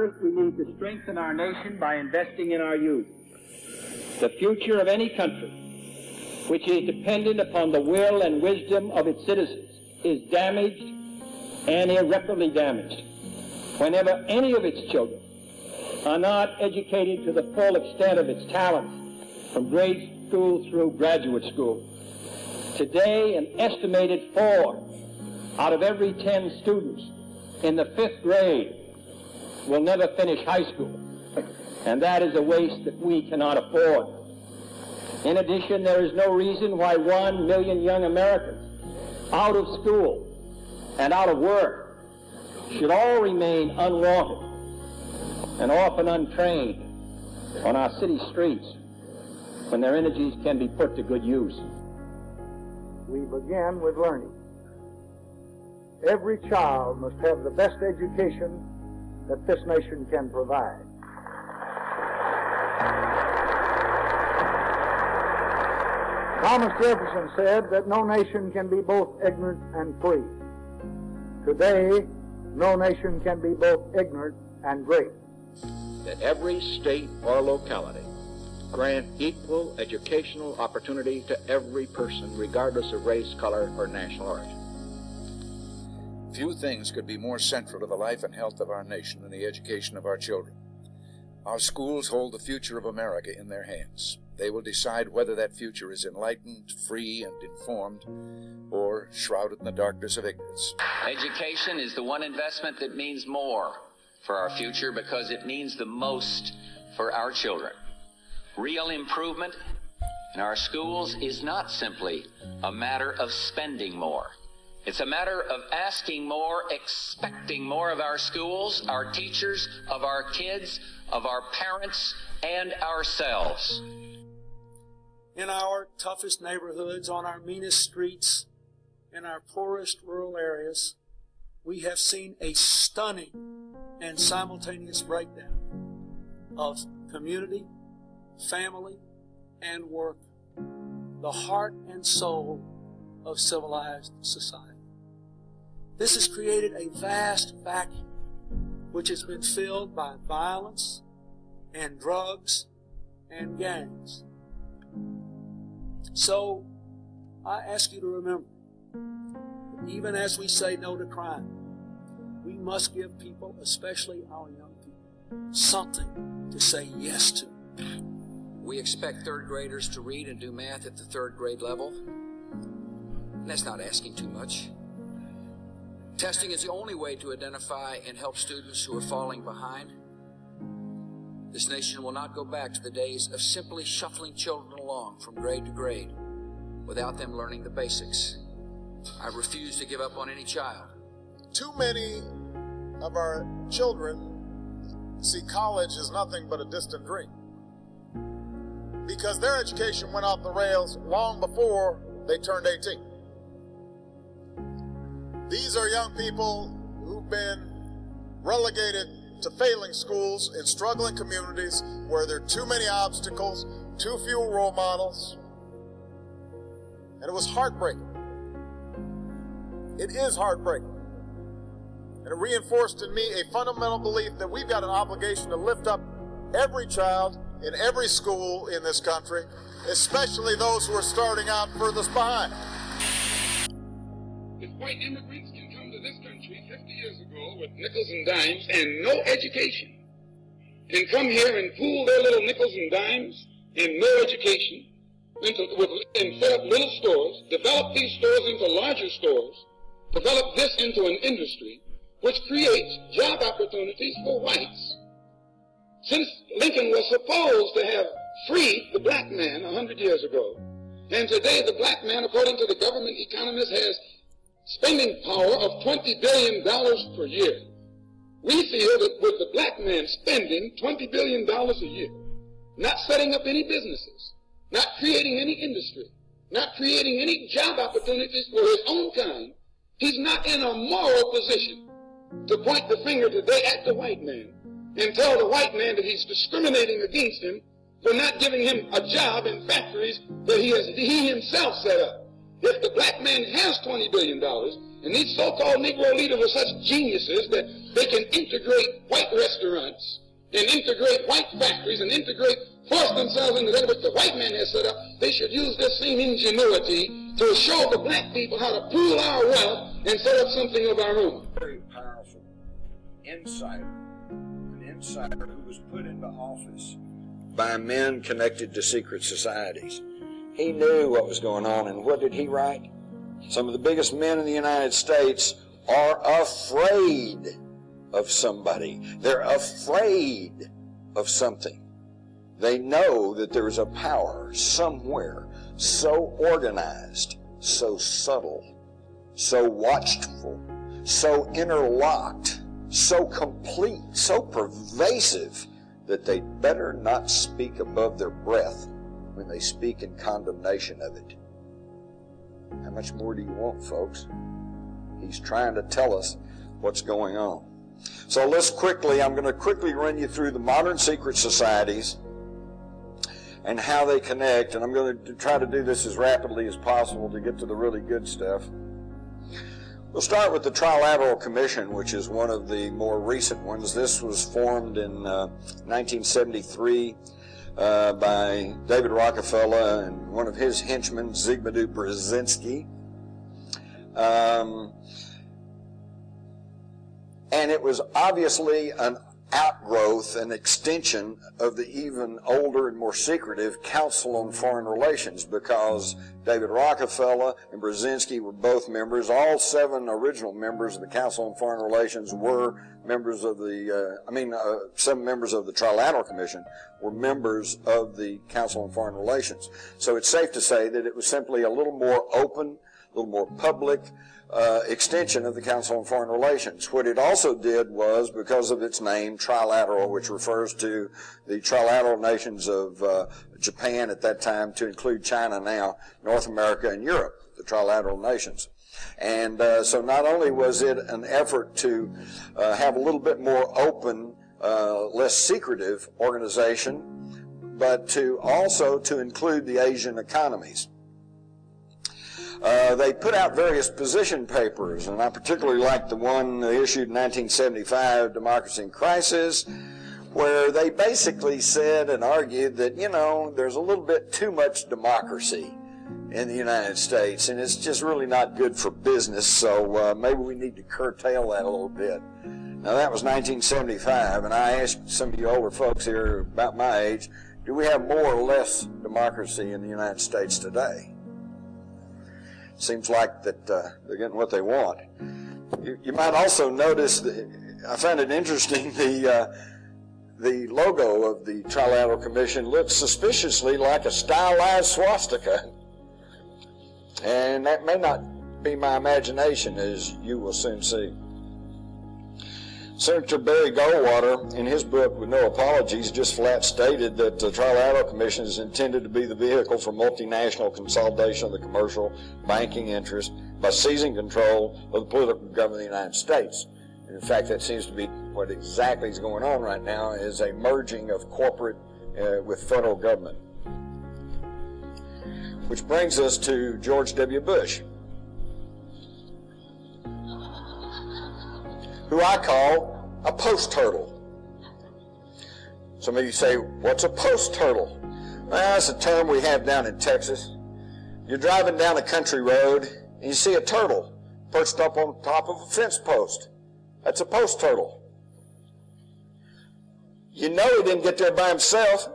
First, we need to strengthen our nation by investing in our youth. The future of any country, which is dependent upon the will and wisdom of its citizens, is damaged and irreparably damaged whenever any of its children are not educated to the full extent of its talents from grade school through graduate school. Today, an estimated 4 out of every 10 students in the 5th grade will never finish high school, and that is a waste that we cannot afford. In addition, there is no reason why 1 million young Americans out of school and out of work should all remain unwanted and often untrained on our city streets when their energies can be put to good use. We begin with learning. Every child must have the best education that this nation can provide. Thomas Jefferson said that no nation can be both ignorant and free. Today, no nation can be both ignorant and great. That every state or locality grant equal educational opportunity to every person, regardless of race, color, or national origin. Few things could be more central to the life and health of our nation than the education of our children. Our schools hold the future of America in their hands. They will decide whether that future is enlightened, free, and informed, or shrouded in the darkness of ignorance. Education is the one investment that means more for our future because it means the most for our children. Real improvement in our schools is not simply a matter of spending more. It's a matter of asking more, expecting more of our schools, our teachers, of our kids, of our parents, and ourselves. In our toughest neighborhoods, on our meanest streets, in our poorest rural areas, we have seen a stunning and simultaneous breakdown of community, family, and work, the heart and soul of civilized society. This has created a vast vacuum which has been filled by violence and drugs and gangs. So I ask you to remember, even as we say no to crime, we must give people, especially our young people, something to say yes to. We expect third graders to read and do math at the 3rd grade level. And that's not asking too much. Testing is the only way to identify and help students who are falling behind. This nation will not go back to the days of simply shuffling children along from grade to grade without them learning the basics. I refuse to give up on any child. Too many of our children see college as nothing but a distant dream because their education went off the rails long before they turned 18. These are young people who've been relegated to failing schools in struggling communities where there are too many obstacles, too few role models, and it was heartbreaking. It is heartbreaking. And it reinforced in me a fundamental belief that we've got an obligation to lift up every child in every school in this country, especially those who are starting out furthest behind. If white immigrants can come to this country 50 years ago with nickels and dimes and no education, and come here and pool their little nickels and dimes and no education, and set up little stores, develop these stores into larger stores, develop this into an industry which creates job opportunities for whites. Since Lincoln was supposed to have freed the black man 100 years ago, and today the black man, according to the government economists, has spending power of $20 billion per year. We feel that with the black man spending $20 billion a year, not setting up any businesses, not creating any industry, not creating any job opportunities for his own kind, he's not in a moral position to point the finger today at the white man and tell the white man that he's discriminating against him for not giving him a job in factories that he himself set up. If the black man has $20 billion, and these so-called Negro leaders are such geniuses that they can integrate white restaurants governments and integrate white factories and force themselves into that which the white man has set up, they should use this same ingenuity to show the black people how to pool our wealth and set up something of our own. Very powerful insider, an insider who was put into office by men connected to secret societies. He knew what was going on, and what did he write? Some of the biggest men in the United States are afraid of somebody. They're afraid of something. They know that there is a power somewhere so organized, so subtle, so watchful, so interlocked, so complete, so pervasive that they'd better not speak above their breath when they speak in condemnation of it. How much more do you want, folks? He's trying to tell us what's going on. So I'm going to quickly run you through the modern secret societies and how they connect, and I'm going to try to do this as rapidly as possible to get to the really good stuff. We'll start with the Trilateral Commission, which is one of the more recent ones. This was formed in 1973 by David Rockefeller and one of his henchmen, Zygmunt Brzezinski. And it was obviously an outgrowth, an extension of the even older and more secretive Council on Foreign Relations, because David Rockefeller and Brzezinski were both members. All 7 original members of the Council on Foreign Relations were members of the, 7 members of the Trilateral Commission were members of the Council on Foreign Relations. So it's safe to say that it was simply a little more open, a little more public, extension of the Council on Foreign Relations. What it also did was, because of its name, trilateral, which refers to the trilateral nations of Japan at that time, to include China now, North America and Europe, the trilateral nations. And so not only was it an effort to have a little bit more open, less secretive organization, but to also to include the Asian economies. They put out various position papers, and I particularly like the one they issued in 1975, Democracy in Crisis, where they basically said and argued that, you know, there's a little bit too much democracy in the United States, and it's just really not good for business, so maybe we need to curtail that a little bit. Now, that was 1975, and I asked some of you older folks here about my age, do we have more or less democracy in the United States today? Seems like that they're getting what they want. You might also notice that I find it interesting, the logo of the Trilateral Commission looks suspiciously like a stylized swastika. And that may not be my imagination, as you will soon see. Senator Barry Goldwater, in his book, With No Apologies, just flat stated that the Trilateral Commission is intended to be the vehicle for multinational consolidation of the commercial banking interest by seizing control of the political government of the United States. And in fact, that seems to be what exactly is going on right now, is a merging of corporate with federal government. Which brings us to George W. Bush, who I call a post-turtle. Some of you say, what's a post-turtle? Well, that's a term we have down in Texas. You're driving down a country road and you see a turtle perched up on top of a fence post. That's a post-turtle. You know he didn't get there by himself.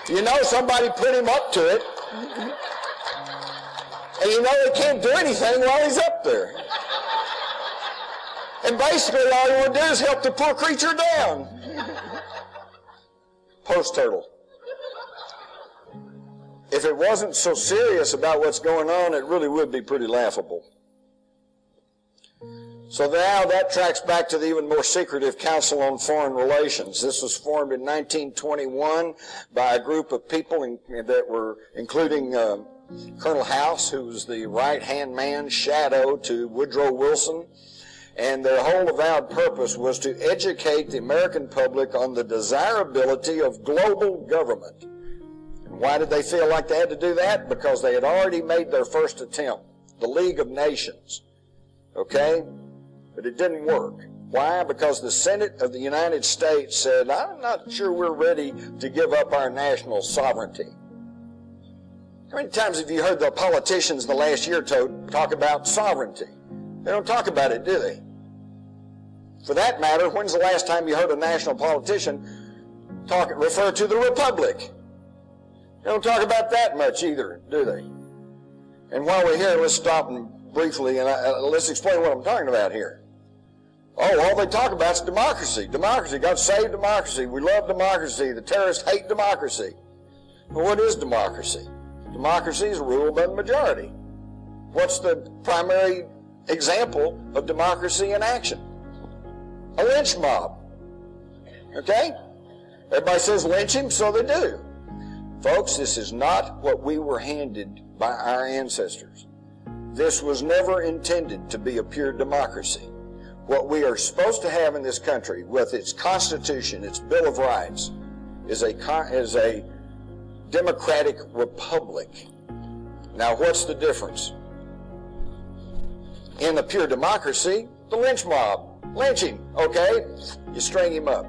You know somebody put him up to it. And you know he can't do anything while he's up there. And basically all you want to do is help the poor creature down. Post-turtle. If it wasn't so serious about what's going on, it really would be pretty laughable. So now that tracks back to the even more secretive Council on Foreign Relations. This was formed in 1921 by a group of people that were including Colonel House, who was the right-hand man, shadow to Woodrow Wilson, and their whole avowed purpose was to educate the American public on the desirability of global government. And why did they feel like they had to do that? Because they had already made their first attempt, the League of Nations, okay? But it didn't work. Why? Because the Senate of the United States said, I'm not sure we're ready to give up our national sovereignty. How many times have you heard the politicians the last year or two talk about sovereignty? They don't talk about it, do they? For that matter, when's the last time you heard a national politician refer to the Republic? They don't talk about that much either, do they? And while we're here, let's stop and briefly and let's explain what I'm talking about here. Oh, all they talk about is democracy. Democracy. God save democracy. We love democracy. The terrorists hate democracy. Well, what is democracy? Democracy is ruled by the majority. What's the primary example of democracy in action? A lynch mob. Okay? Everybody says lynch him, so they do. Folks, this is not what we were handed by our ancestors. This was never intended to be a pure democracy. What we are supposed to have in this country, with its Constitution, its Bill of Rights, is a democratic republic. Now, what's the difference? In a pure democracy, the lynch mob. Lynch him, okay? You string him up.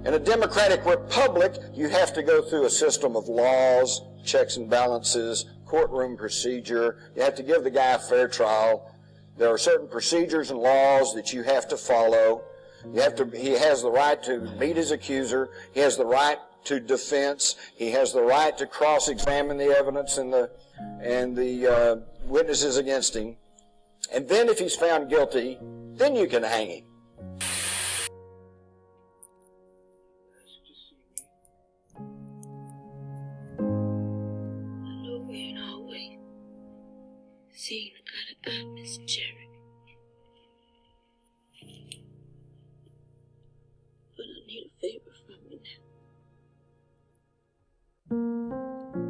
In a democratic republic, you have to go through a system of laws, checks and balances, courtroom procedure. You have to give the guy a fair trial. There are certain procedures and laws that you have to follow. He has the right to meet his accuser. He has the right to defense. He has the right to cross-examine the evidence and the witnesses against him. And then if he's found guilty, then you can hang him. I know we ain't always seen eye to eye, Miss Jerry. But I need a favor from you now.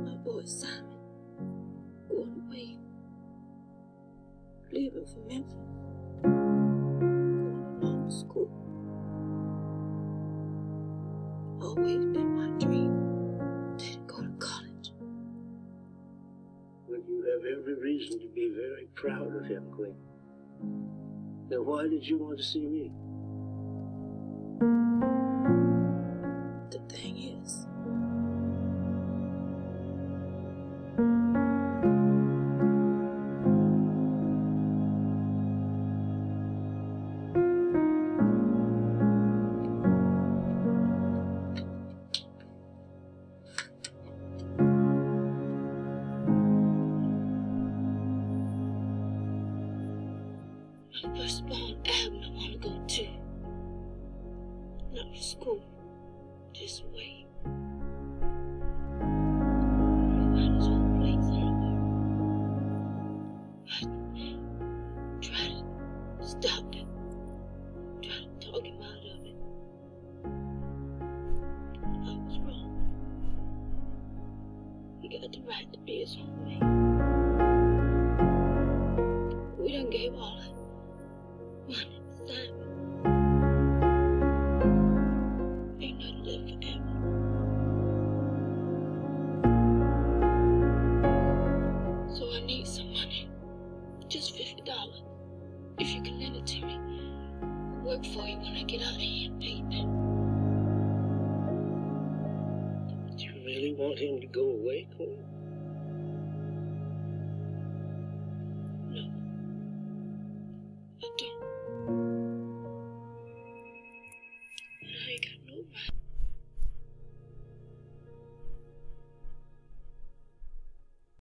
My boy Simon going away, leaving for Memphis, going to law school. Always been my dream to go to college. Well, you have every reason to be very proud of him, Queen. Now, why did you want to see me? The thing is, my firstborn Abner I want to go to. Not for school, just wait. Find his own place somewhere. I tried to stop him, tried to talk him out of it. I was wrong. He got the right to be his own way. We done gave all that money to Simon. Ain't nothing left for Abner. So I need some money. Just $50. If you can lend it to me, I'll work for you when I get out of here, baby. Do you really want him to go away, Queen?